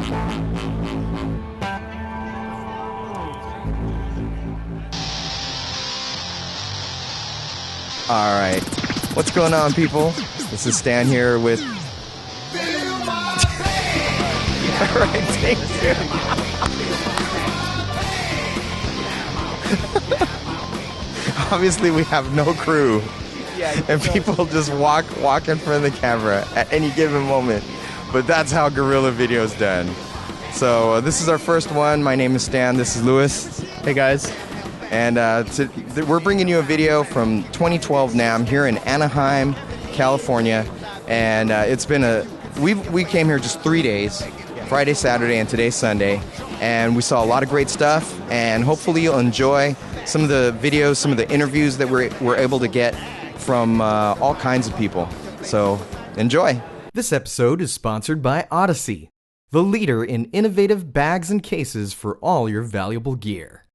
All right, what's going on, people? This is Stan here with. All right, thank you. Obviously, we have no crew, and people just walk in front of the camera at any given moment. But that's how guerrilla video is done. So this is our first one. My name is Stan. This is Louis. Hey guys. And we're bringing you a video from 2012 NAMM here in Anaheim, California. And it's been we came here just 3 days, Friday, Saturday, and today Sunday. And we saw a lot of great stuff. And hopefully you'll enjoy some of the videos, some of the interviews that we're able to get from all kinds of people. So enjoy. This episode is sponsored by Odyssey, the leader in innovative bags and cases for all your valuable gear.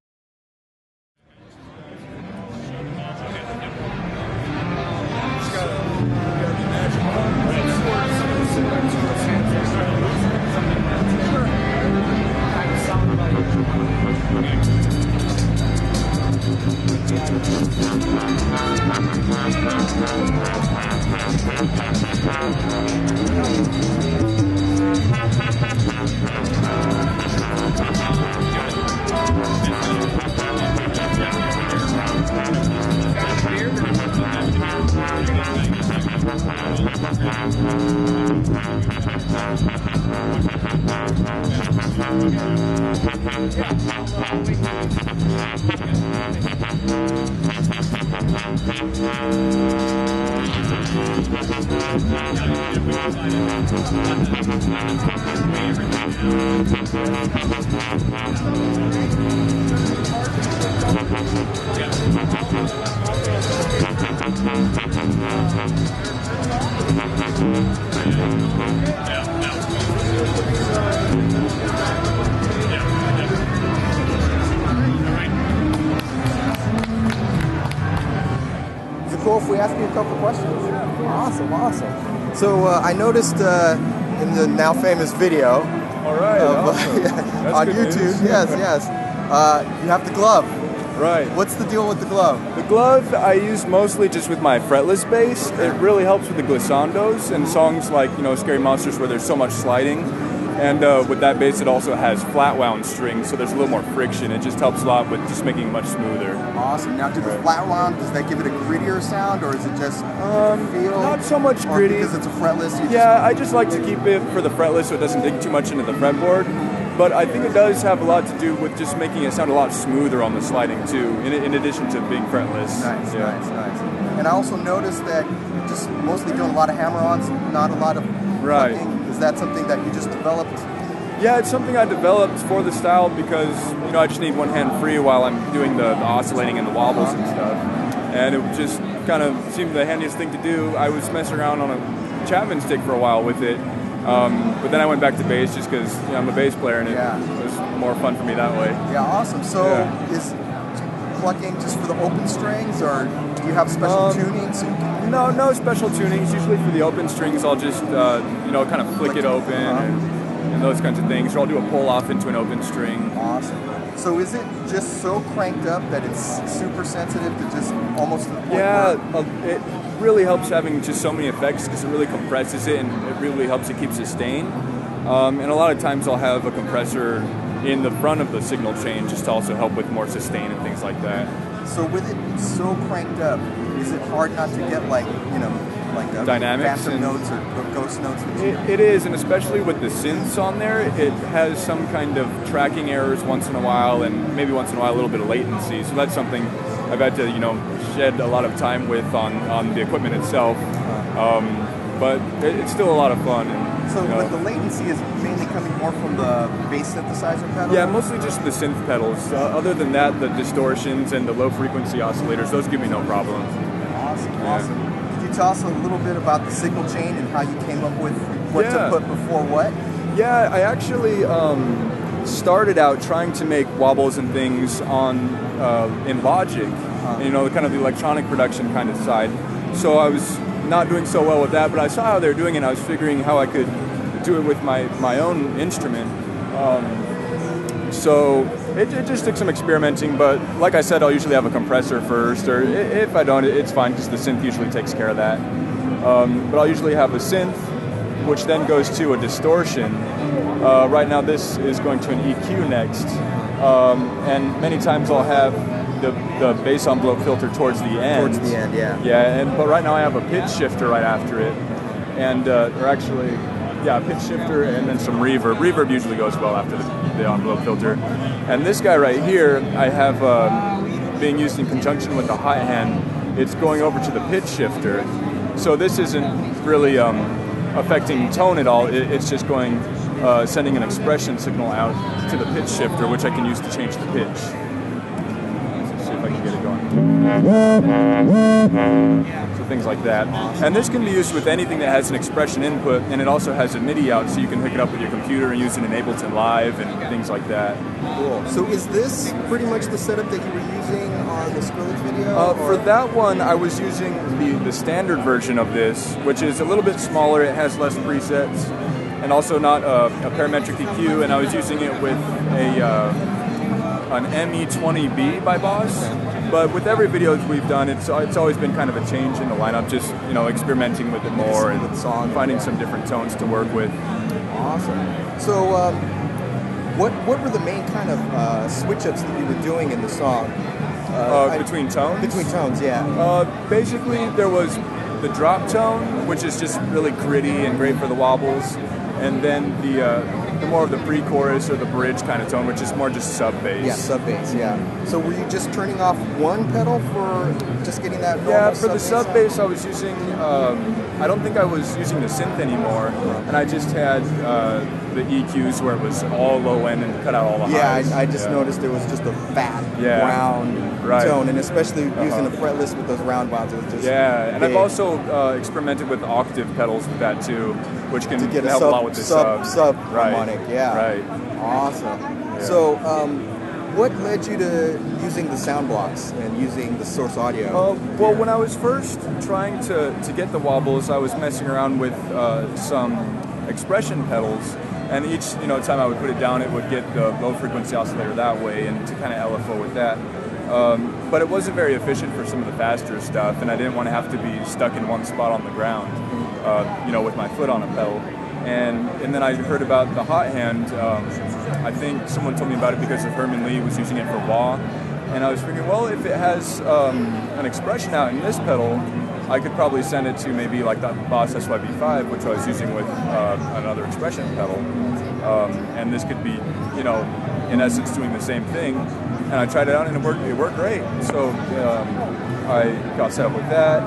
Is it cool if we ask you a couple questions? Awesome, awesome. So I noticed in the now famous video on YouTube, news. yes, you have the glove. Right. What's the deal with the glove? The glove I use mostly just with my fretless bass. It really helps with the glissandos and songs like, Scary Monsters where there's so much sliding. And with that bass, it also has flat wound strings, so there's a little more friction. It just helps a lot with just making it much smoother. Awesome. Now, do the flat wound, does that give it a grittier sound, or is it just feel? Not so much gritty. Because it's a fretless? I just like to keep it for the fretless so it doesn't dig too much into the fretboard. But I think it does have a lot to do with just making it sound a lot smoother on the sliding too, in addition to being fretless. Nice. And I also noticed that you're just mostly doing a lot of hammer-ons, not a lot of plucking. Is that something that you just developed? Yeah, it's something I developed for the style because, I just need one hand free while I'm doing the oscillating and the wobbles and stuff. And it just kind of seemed the handiest thing to do. I was messing around on a Chapman stick for a while with it. But then I went back to bass just because I'm a bass player and it was more fun for me that way. Yeah, awesome. So is plucking just for the open strings, or do you have special tunings? No special tunings. Usually for the open strings, I'll just kind of flick it open and those kinds of things. Or I'll do a pull off into an open string. Awesome. So is it just so cranked up that it's super sensitive to just almost the point where... it really helps having just so many effects because it really compresses it and it really helps it keep sustain. And a lot of times I'll have a compressor in the front of the signal chain just to also help with more sustain and things like that. So with it so cranked up, is it hard not to get like dynamics phantom notes or ghost notes? It is, and especially with the synths on there, it has some kind of tracking errors once in a while, and maybe once in a while a little bit of latency. So that's something I've had to shed a lot of time with on the equipment itself. But it's still a lot of fun. And, so but the latency is mainly coming more from the bass synthesizer pedal? Yeah, mostly just the synth pedals. Other than that, the distortions and the low frequency oscillators, those give me no problem. Awesome. Could you tell us a little bit about the signal chain and how you came up with what to put before what? Yeah, I actually started out trying to make wobbles and things in Logic, kind of the electronic production kind of side. So I was not doing so well with that, but I saw how they were doing it, and I was figuring how I could do it with my own instrument. So it just took some experimenting, but like I said, I'll usually have a compressor first, or if I don't, it's fine because the synth usually takes care of that. But I'll usually have a synth, which then goes to a distortion. Right now this is going to an EQ next, and many times I'll have the bass envelope filter towards the end. Towards the end, yeah. Yeah, but right now I have a pitch shifter right after it, and or actually, yeah, pitch shifter and then some reverb. Reverb usually goes well after the envelope filter. And this guy right here, I have being used in conjunction with the hot hand. It's going over to the pitch shifter, so this isn't really affecting tone at all. It's just going sending an expression signal out to the pitch shifter, which I can use to change the pitch. Let's see if I can get it going. So things like that. And this can be used with anything that has an expression input, and it also has a MIDI out, so you can hook it up with your computer and use it in Ableton Live and things like that. Cool. So is this pretty much the setup that you were using on the Skrillex video? For that one, I was using the standard version of this, which is a little bit smaller. It has less presets, and also not a parametric EQ, and I was using it with an ME20B by Boss. But with every video that we've done, it's always been kind of a change in the lineup, just experimenting with it more and finding some different tones to work with. Awesome. So what were the main kind of switch-ups that you were doing in the song? Between tones? Between tones, yeah. Basically, there was the drop tone, which is just really gritty and great for the wobbles, and then the more of the pre-chorus or the bridge kind of tone, which is more just sub-bass. Yeah, sub-bass, yeah. So were you just turning off one pedal for just getting that normal Yeah, for the sub-bass sub-bass I was using, I don't think I was using the synth anymore, and I just had the EQs where it was all low end and cut out all the highs. Yeah, I just noticed there was just a fat, round tone, and especially using the fretless with those round wounds, it was just and big. I've also experimented with octave pedals with that too, which can get help a lot with the sub harmonic, Right. Awesome. Yeah. So, what led you to using the sound blocks and using the source audio? Well, when I was first trying to get the wobbles, I was messing around with some expression pedals, and each time I would put it down, it would get the low frequency oscillator that way, and to kind of LFO with that. But it wasn't very efficient for some of the faster stuff, and I didn't want to have to be stuck in one spot on the ground, with my foot on a pedal. And then I heard about the hot hand. I think someone told me about it because of Herman Lee was using it for wah. And I was thinking, well, if it has an expression out in this pedal, I could probably send it to maybe like the Boss SYB5, which I was using with another expression pedal. And this could be, in essence doing the same thing. And I tried it out and it worked great. So I got set up with that.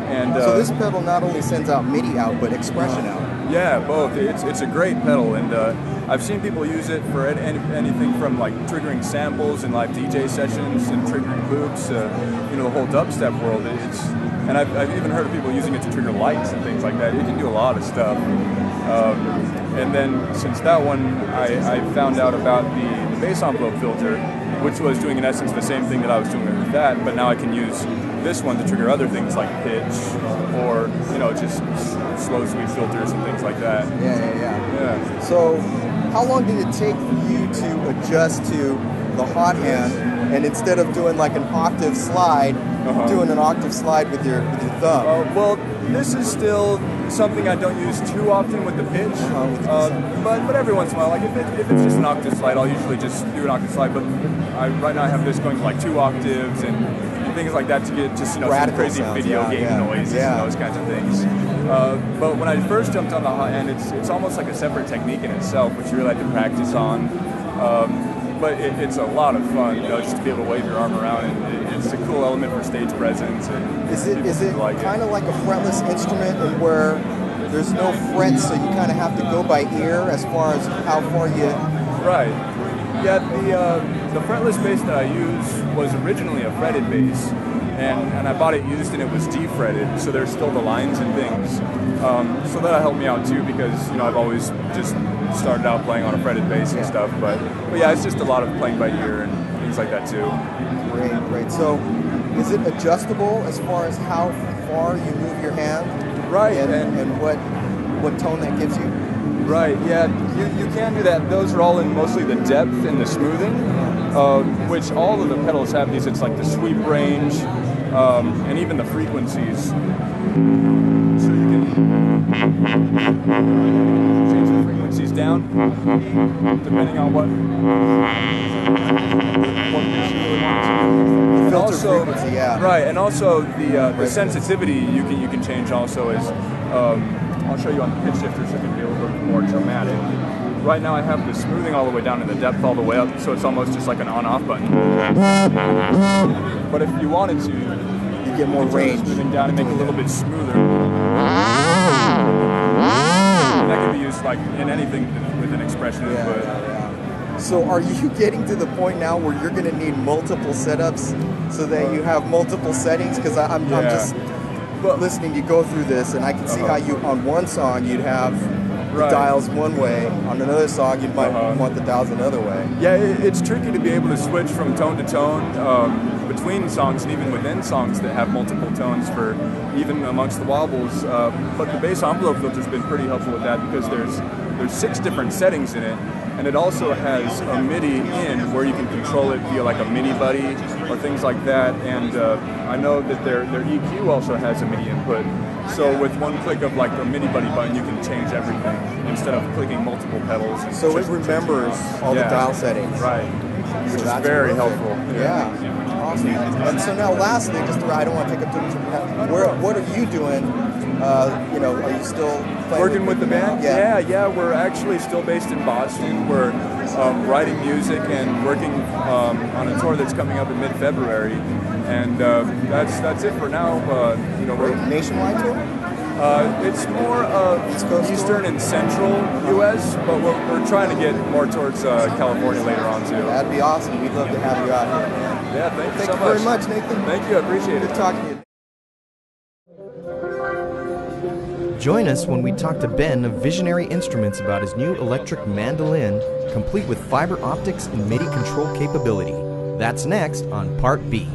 And so this pedal not only sends out MIDI out, but expression out. Yeah, both. It's a great pedal, and I've seen people use it for anything from like triggering samples in live DJ sessions and triggering loops, the whole dubstep world. And I've even heard of people using it to trigger lights and things like that. It can do a lot of stuff. And then since that one, I found out about the bass envelope filter, which was doing in essence the same thing that I was doing with that, but now I can use this one to trigger other things like pitch or just slow sweep filters and things like that. Yeah. So how long did it take for you to adjust to the hot hand, and instead of doing like an octave slide, doing an octave slide with your thumb? Well, this is still something I don't use too often with the pitch, but every once in a while, like if it's just an octave slide, I'll usually just do an octave slide. But right now I have this going to like 2 octaves and things like that to get just some crazy sounds, video game noises and those kinds of things. But when I first jumped on the hot end, it's almost like a separate technique in itself, which you really have to practice on. But it's a lot of fun, just to be able to wave your arm around, and it's a cool element for stage presence. And is it kind of like a fretless instrument, and where there's no frets, so you kind of have to go by ear as far as how far you? Right. Yeah. The fretless bass that I use was originally a fretted bass, and I bought it used and it was defretted, so there's still the lines and things. So that helped me out too, because I've always just started out playing on a fretted bass and stuff. But yeah, it's just a lot of playing by ear and things like that too. Great. So is it adjustable as far as how far you move your hand? Right. And what tone that gives you? Right, yeah, you can do that. Those are all in mostly the depth and the smoothing, which all of the pedals have these. It's like the sweep range and even the frequencies. So you can change the frequencies down depending on what pitch you really want to. The filter frequency, yeah. Right, and also the sensitivity you can change also is. I'll show you on the pitch shifter so it can be a little bit more dramatic. Right now I have the smoothing all the way down and the depth all the way up, so it's almost just like an on-off button. But if you wanted to, you get more range. Smoothing down and make it a little bit smoother. That can be used like in anything with an expression input. Yeah. So are you getting to the point now where you're going to need multiple setups so that you have multiple settings? Because I'm just listening to you go through this, and I can see how you, on one song, you'd have the dials one way, on another song, you might want the dials another way. Yeah, it's tricky to be able to switch from tone to tone between songs and even within songs that have multiple tones for even amongst the wobbles. But the bass envelope filter's been pretty helpful with that because there's 6 different settings in it, and it also has a MIDI in where you can control it via like a MIDI buddy or things like that. And I know that their EQ also has a MIDI input. So with one click of like the MIDI buddy button, you can change everything instead of clicking multiple pedals. So it remembers all the dial settings. Right. Which is very helpful. Yeah. Awesome. And so now lastly, just I don't want to take up too much time, what are you doing? Are you still working with the band? Yeah. We're actually still based in Boston. We're writing music and working on a tour that's coming up in mid-February. And that's it for now. We're nationwide tour? It's more eastern and central U.S., but we're trying to get more towards California later on too. That'd be awesome. We'd love to have you out here. Yeah, thank you so much. Thank you very much, Nathan. Thank you, I appreciate it. Good talking to you. Join us when we talk to Ben of Visionary Instruments about his new electric mandolin, complete with fiber optics and MIDI control capability. That's next on Part B.